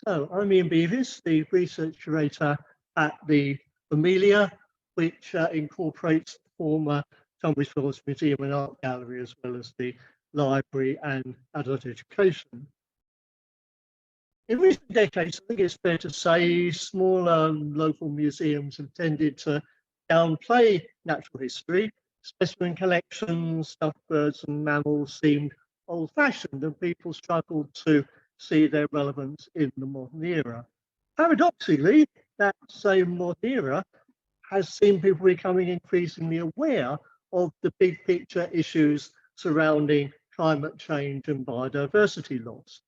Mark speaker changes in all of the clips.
Speaker 1: So I'm Ian Beavis, the research curator at the Amelia, which incorporates the former Tunbridge Wells Museum and Art Gallery, as well as the library and adult education. In recent decades, I think it's fair to say smaller local museums have tended to downplay natural history. Specimen collections, stuffed birds and mammals seemed old-fashioned, and people struggled to see their relevance in the modern era. Paradoxically, that same modern era has seen people becoming increasingly aware of the big picture issues surrounding climate change and biodiversity loss.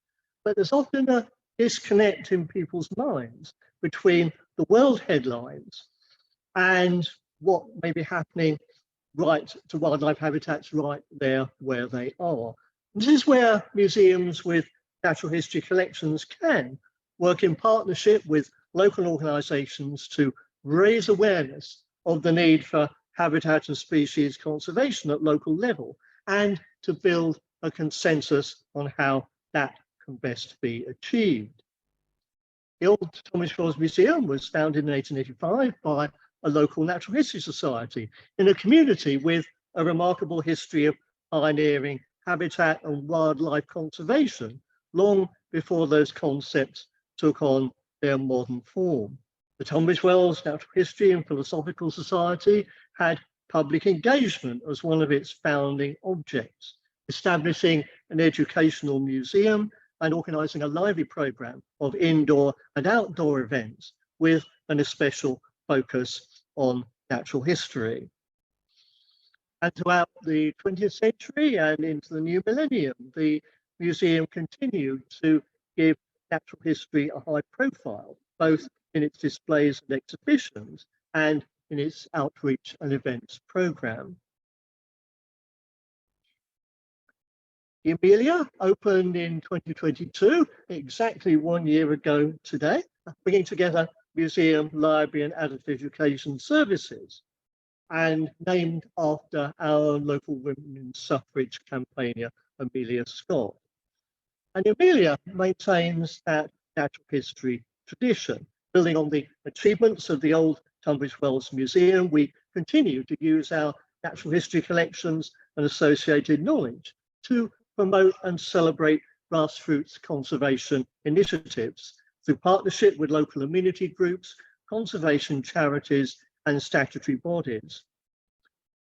Speaker 1: But there's often a disconnect in people's minds between the world headlines and what may be happening right to wildlife habitats right there where they are. This is where museums with natural history collections can work in partnership with local organisations to raise awareness of the need for habitat and species conservation at local level, and to build a consensus on how that can best be achieved. The old Tunbridge Wells Museum was founded in 1885 by a local natural history society in a community with a remarkable history of pioneering habitat and wildlife conservation long before those concepts took on their modern form. The Tunbridge Wells Natural History and Philosophical Society had public engagement as one of its founding objects, establishing an educational museum and organising a lively programme of indoor and outdoor events with an especial focus on natural history. And throughout the 20th century and into the new millennium, the museum continued to give natural history a high profile, both in its displays and exhibitions and in its outreach and events programme. The Amelia opened in 2022, exactly 1 year ago today, bringing together museum, library and adult education services, and named after our local women's suffrage campaigner, Amelia Scott. And Amelia maintains that natural history tradition. Building on the achievements of the old Tunbridge Wells Museum, we continue to use our natural history collections and associated knowledge to promote and celebrate grassroots conservation initiatives through partnership with local amenity groups, conservation charities, and statutory bodies.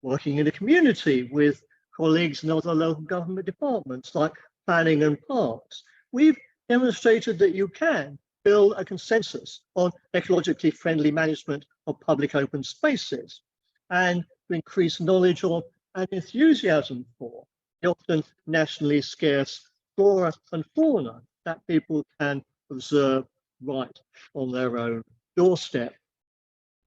Speaker 1: Working in a community with colleagues in other local government departments like planning and parks, we've demonstrated that you can build a consensus on ecologically friendly management of public open spaces and to increase knowledge of and enthusiasm for the often nationally scarce flora and fauna that people can observe right on their own doorstep.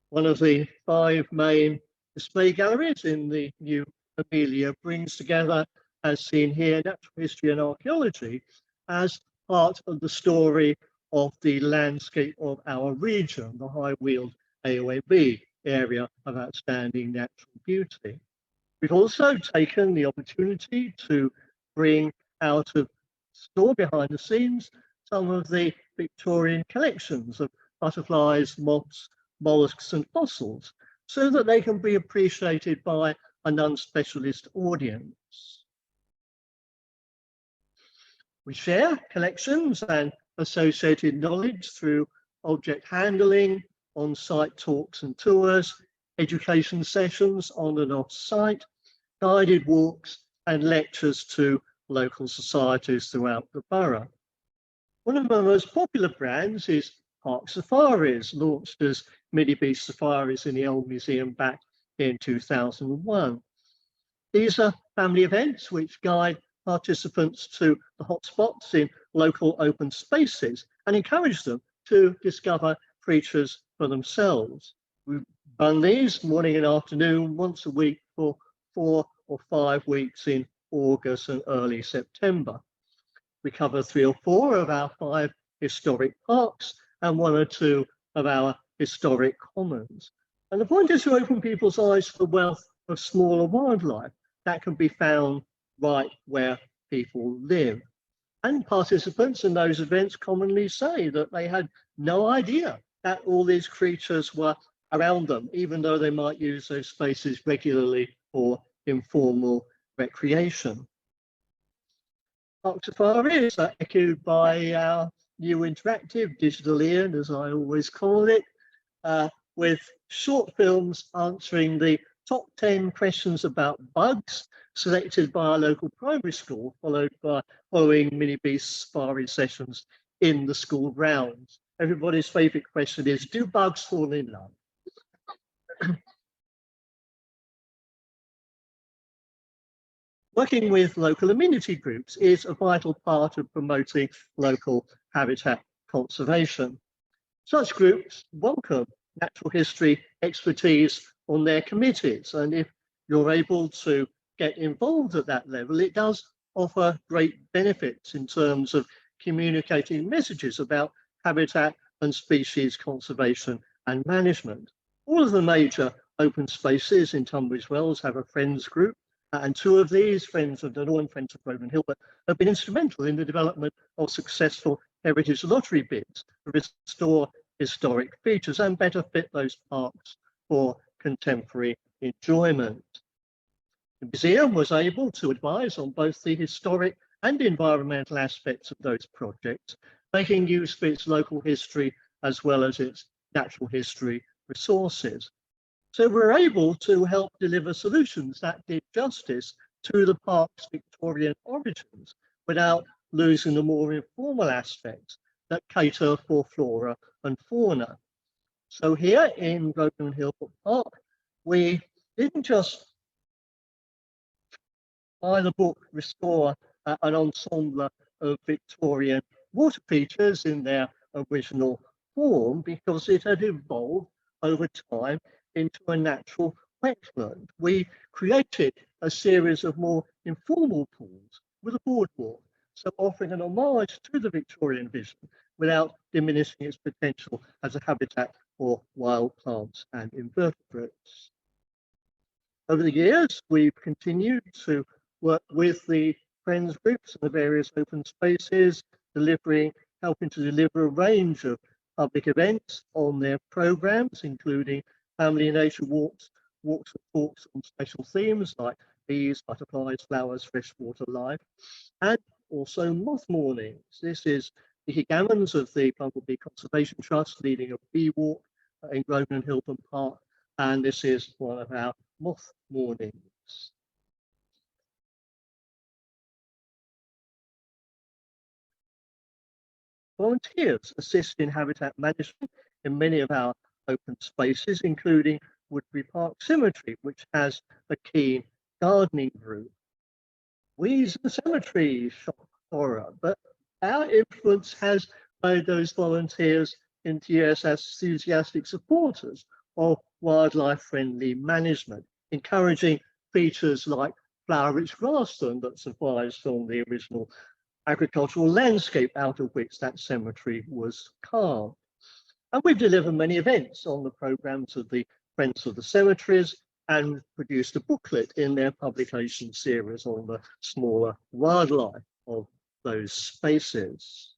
Speaker 1: One of the 5 main display galleries in the new Amelia brings together, as seen here, natural history and archaeology as part of the story of the landscape of our region, the High Weald AOAB area of outstanding natural beauty. We've also taken the opportunity to bring out of store behind the scenes some of the Victorian collections of butterflies, moths, mollusks and fossils, so that they can be appreciated by a non-specialist audience. We share collections and associated knowledge through object handling, on-site talks and tours, education sessions on and off-site, guided walks and lectures to local societies throughout the borough. One of our most popular brands is Park Safaris, launched as Mini Beach Safaris in the old museum back in 2001. These are family events which guide participants to the hotspots in local open spaces and encourage them to discover creatures for themselves. We run these morning and afternoon once a week for 4 or 5 weeks in August and early September. We cover 3 or 4 of our 5 historic parks and 1 or 2 of our historic commons. And the point is to open people's eyes to the wealth of smaller wildlife that can be found right where people live. And participants in those events commonly say that they had no idea that all these creatures were around them, even though they might use those spaces regularly for informal recreation. Park Safari is echoed by our new interactive digital Ian, as I always call it, with short films answering the top 10 questions about bugs selected by our local primary school, following mini beast safari sessions in the school grounds. Everybody's favourite question is, do bugs fall in love? Working with local amenity groups is a vital part of promoting local habitat conservation. Such groups welcome natural history expertise on their committees, and if you're able to get involved at that level, it does offer great benefits in terms of communicating messages about habitat and species conservation and management. All of the major open spaces in Tunbridge Wells have a friends group, and two of these, Friends of Dunor and Friends of Grosvenor Hill, have been instrumental in the development of successful heritage lottery bids to restore historic features and better fit those parks for contemporary enjoyment. The museum was able to advise on both the historic and environmental aspects of those projects, making use of its local history as well as its natural history resources. So we're able to help deliver solutions that did justice to the park's Victorian origins without losing the more informal aspects that cater for flora and fauna. So here in Grosvenor Hill Park, we didn't just by the book restore an ensemble of Victorian water features in their original form, because it had evolved over time into a natural wetland. We created a series of more informal pools with a boardwalk, so offering an homage to the Victorian vision without diminishing its potential as a habitat for wild plants and invertebrates. Over the years, we've continued to work with the friends groups and the various open spaces, helping to deliver a range of public events on their programs, including family nature walks and talks on special themes like bees, butterflies, flowers, freshwater life, and also moth mornings. This is Nicky Gammons of the Bumblebee Conservation Trust leading a bee walk in Grosvenor and Hilton Park, and this is one of our moth mornings. Volunteers assist in habitat management in many of our open spaces, including Woodbury Park Cemetery, which has a keen gardening group. Weeds and cemetery shock horror, but our influence has made those volunteers into years as enthusiastic supporters of wildlife-friendly management, encouraging features like flower-rich grassland that survives from the original agricultural landscape out of which that cemetery was carved. And we've delivered many events on the programs of the Friends of the Cemeteries and produced a booklet in their publication series on the smaller wildlife of those spaces.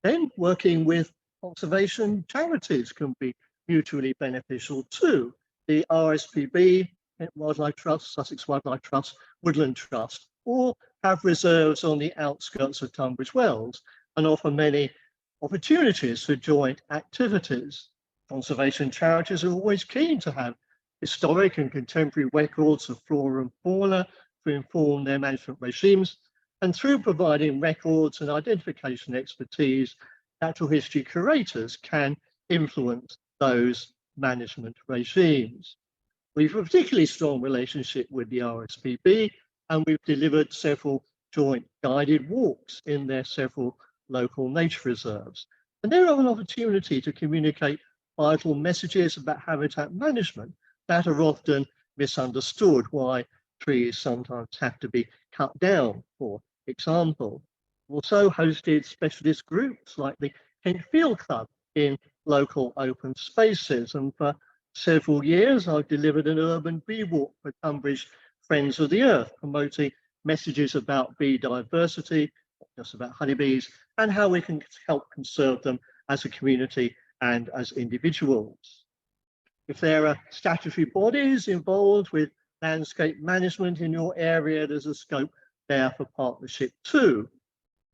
Speaker 1: Then working with conservation charities can be mutually beneficial too. The RSPB, Wildlife Trust, Sussex Wildlife Trust, Woodland Trust, all have reserves on the outskirts of Tunbridge Wells and offer many opportunities for joint activities. Conservation charities are always keen to have historic and contemporary records of flora and fauna to inform their management regimes, and through providing records and identification expertise, natural history curators can influence those management regimes. We have a particularly strong relationship with the RSPB, and we've delivered several joint guided walks in their several local nature reserves. And they're an opportunity to communicate vital messages about habitat management that are often misunderstood, why trees sometimes have to be cut down, for example. Also hosted specialist groups like the Kent Field Club in local open spaces, and for several years I've delivered an urban bee walk for Tunbridge Friends of the Earth, promoting messages about bee diversity, just about honeybees, and how we can help conserve them as a community and as individuals. If there are statutory bodies involved with landscape management in your area, there's a scope there for partnership too.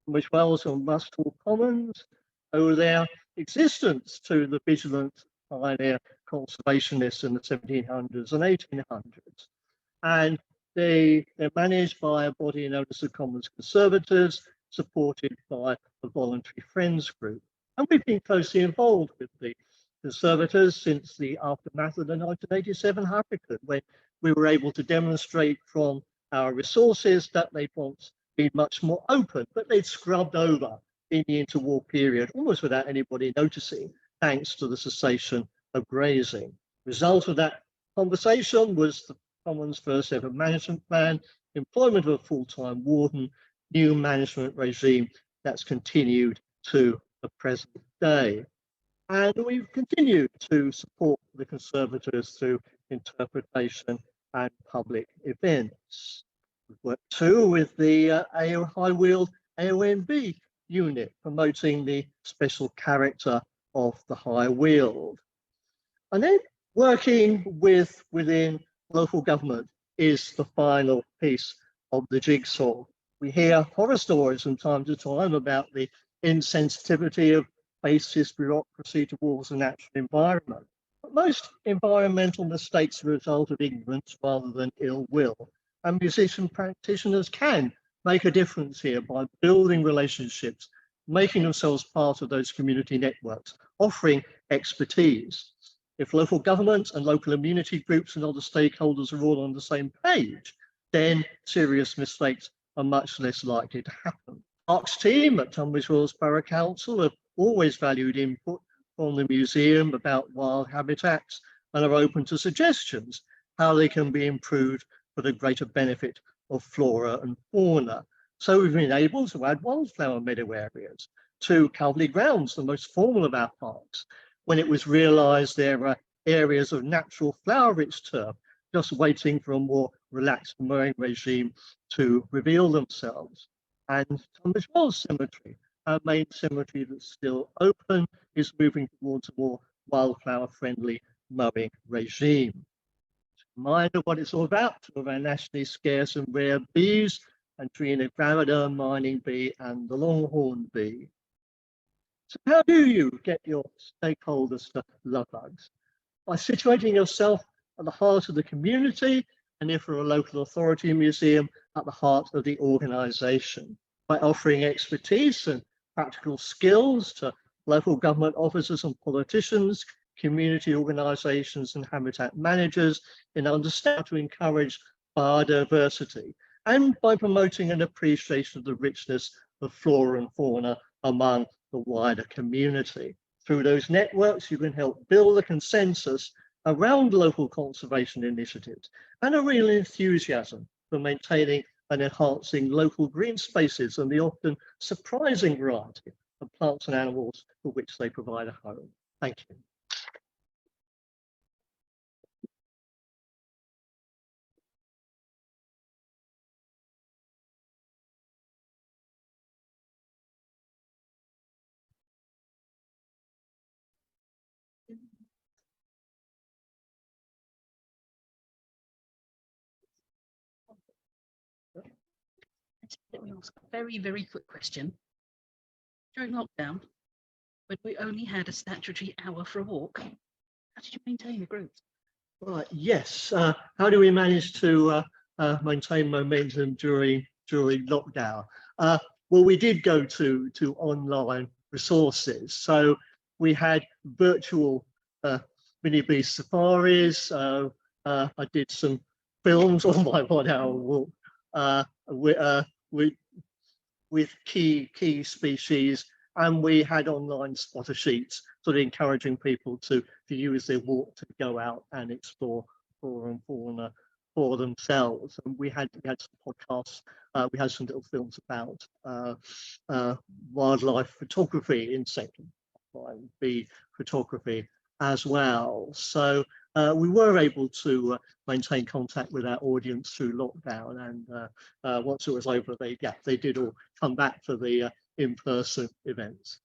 Speaker 1: Tunbridge Wells and Mustall Commons owe their existence to the vigilant pioneer conservationists in the 1700s and 1800s. And they're managed by a body known as the Commons Conservators, supported by the Voluntary Friends Group. And we've been closely involved with the Conservators since the aftermath of the 1987 hurricane, when we were able to demonstrate from our resources that they'd once been much more open, but they'd scrubbed over in the interwar period, almost without anybody noticing, thanks to the cessation of grazing. Result of that conversation was the Commons' first ever management plan, employment of a full-time warden, new management regime that's continued to the present day. And we've continued to support the Conservators through interpretation and public events. We've worked too with the High Weald AONB unit, promoting the special character of the High Weald. And then working within local government is the final piece of the jigsaw. We hear horror stories from time to time about the insensitivity of fascist bureaucracy towards the natural environment. But most environmental mistakes are a result of ignorance rather than ill will. And musician practitioners can make a difference here by building relationships, making themselves part of those community networks, offering expertise. If local government and local immunity groups and other stakeholders are all on the same page, then serious mistakes are much less likely to happen. Parks team at Tunbridge Wells Borough Council have always valued input from the museum about wild habitats and are open to suggestions how they can be improved for the greater benefit of flora and fauna. So we've been able to add wildflower meadow areas to Calverley Grounds, the most formal of our parks, when it was realised there are areas of natural flower-rich turf just waiting for a more relaxed mowing regime to reveal themselves. And Tunbridge Wells Cemetery, our main cemetery that's still open, is moving towards a more wildflower-friendly mowing regime. Reminder what it's all about, two of our nationally scarce and rare bees, Andrena gravida, mining bee, and the longhorn bee. So how do you get your stakeholders to love bugs? By situating yourself at the heart of the community, and if you're a local authority museum, at the heart of the organisation. By offering expertise and practical skills to local government officers and politicians, community organisations and habitat managers in understanding how to encourage biodiversity, and by promoting an appreciation of the richness of flora and fauna among the wider community. Through those networks, you can help build a consensus around local conservation initiatives and a real enthusiasm for maintaining and enhancing local green spaces and the often surprising variety of plants and animals for which they provide a home. Thank you.
Speaker 2: Let me ask a very, very quick question. During lockdown, when we only had a statutory hour for a walk, how did you maintain the group?
Speaker 1: Right, yes. How do we manage to maintain momentum during lockdown? Well, we did go to online resources. So we had virtual mini bee safaris. I did some films on my 1 hour walk with key species, and we had online spotter sheets, sort of encouraging people to use their walk to go out and explore flora and fauna for themselves. And we had some podcasts, we had some little films about wildlife photography, insect bee photography, as well. So we were able to maintain contact with our audience through lockdown, and once it was over, they did all come back for the in-person events.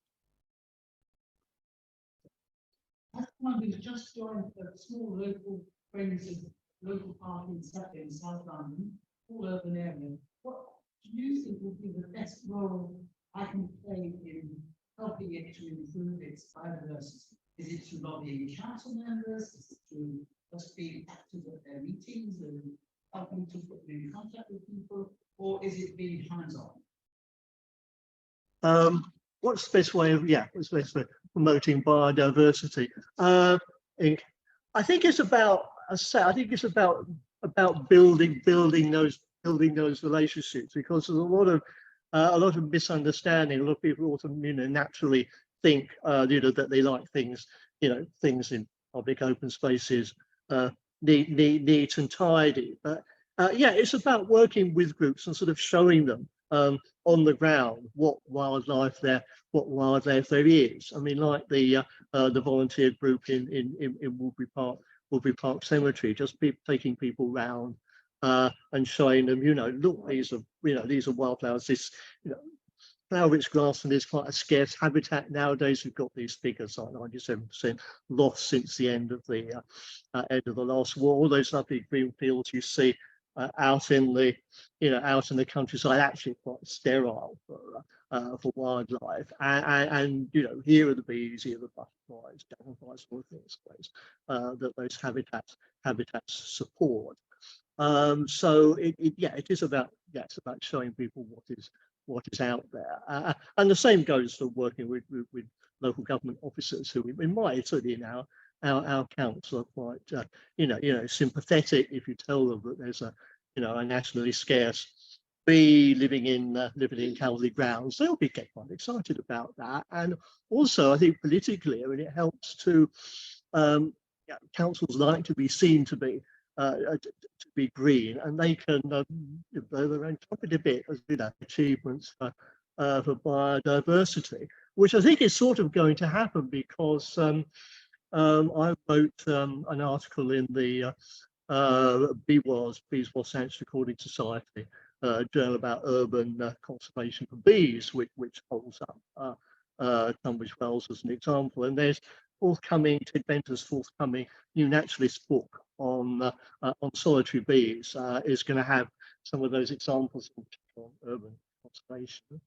Speaker 3: As someone who's just joined a small local friends of local park in South London, all urban area, what do you think would be the best role I can play in helping it to improve its biodiversity? Is it through lobbying council members? Is it through just being active at their meetings and helping to put them in contact with people? Or is it being hands-on?
Speaker 1: What's the best way of what's the best way of promoting biodiversity? I think it's about, I think it's about building those relationships, because there's a lot of misunderstanding. A lot of people also naturally think that they like things in public open spaces neat and tidy. But it's about working with groups and sort of showing them on the ground what wildlife there is. I mean, like the volunteer group in Woodbury Park Cemetery, just taking people round and showing them, look, these are wildflowers. This, flower-rich grassland is quite a scarce habitat nowadays. We've got these figures like 97% lost since the end of the last war. All those lovely green fields you see out in the countryside, actually quite sterile for wildlife. And here are the bees, here are the butterflies, dragonflies, all things that those habitats support. So it is about showing people what is out there, and the same goes for working with local government officers who, in my certainly in our council, are quite sympathetic if you tell them that there's a nationally scarce bee living in Calverley grounds. They'll get quite excited about that. And also, I think politically, I mean, it helps to councils like to be seen to be green, and they can blow their own trumpet a bit as achievements for biodiversity, which I think is sort of going to happen, because I wrote an article in the Beavis Sanctuary Recording Society journal about urban conservation for bees, which holds up Tunbridge Wells as an example. And there's Ted Benter's forthcoming new naturalist book on solitary bees is going to have some of those examples on urban conservation.